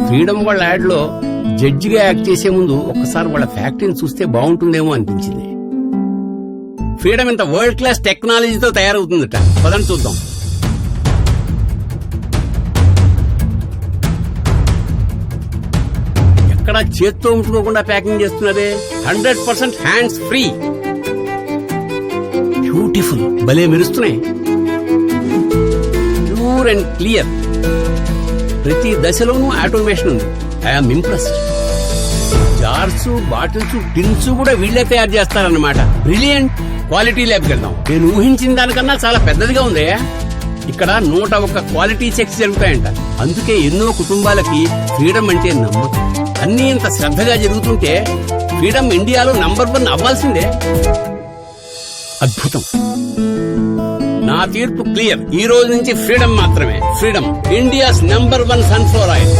Freedom వాళ్ళ add లో జడ్జిగా యాక్ట్ చేసే ముందు ఒక్కసారి వాళ్ళ ఫ్యాక్టరీని చూస్తే బాగుంటుందేమో అనిపించింది. ఫ్రీడమ్ ఇంత వరల్డ్ క్లాస్ టెక్నాలజీతో తయారవుతుందట. పదండి చూద్దాం. ఎక్కడ చేత్తో ఉంచుకోకుండా ప్యాకింగ్ చేస్తున్నదే. 100% హ్యాండ్స్ ఫ్రీ. బ్యూటిఫుల్, భలే మెరుస్తున్నాయి. Pure and clear. ప్రతి దశలోనూ ఆటోమేషన్ ఉంది. I'm impressed. Jars, bottles, tins కూడా వీళ్లే తయారు చేస్తారన్నమాట. బ్రిలియంట్. క్వాలిటీ ల్యాబ్కి వెళ్దాం. నేను ఊహించిన దానికన్నా చాలా పెద్దదిగా ఉంది. ఇక్కడ 101 క్వాలిటీ చెక్స్ జరుగుతాయంట. అందుకే ఎన్నో కుటుంబాలకి ఫ్రీడమ్ అంటే నమ్మకం. అన్నీ ఇంత శ్రద్ధగా జరుగుతుంటే ఫ్రీడమ్ ఇండియాలో నంబర్ 1 అవ్వాల్సిందే. అద్భుతం. నా తీర్పు క్లియర్. ఈ రోజు నుంచి ఫ్రీడమ్ మాత్రమే. Freedom, India's number 1 sunflower oil.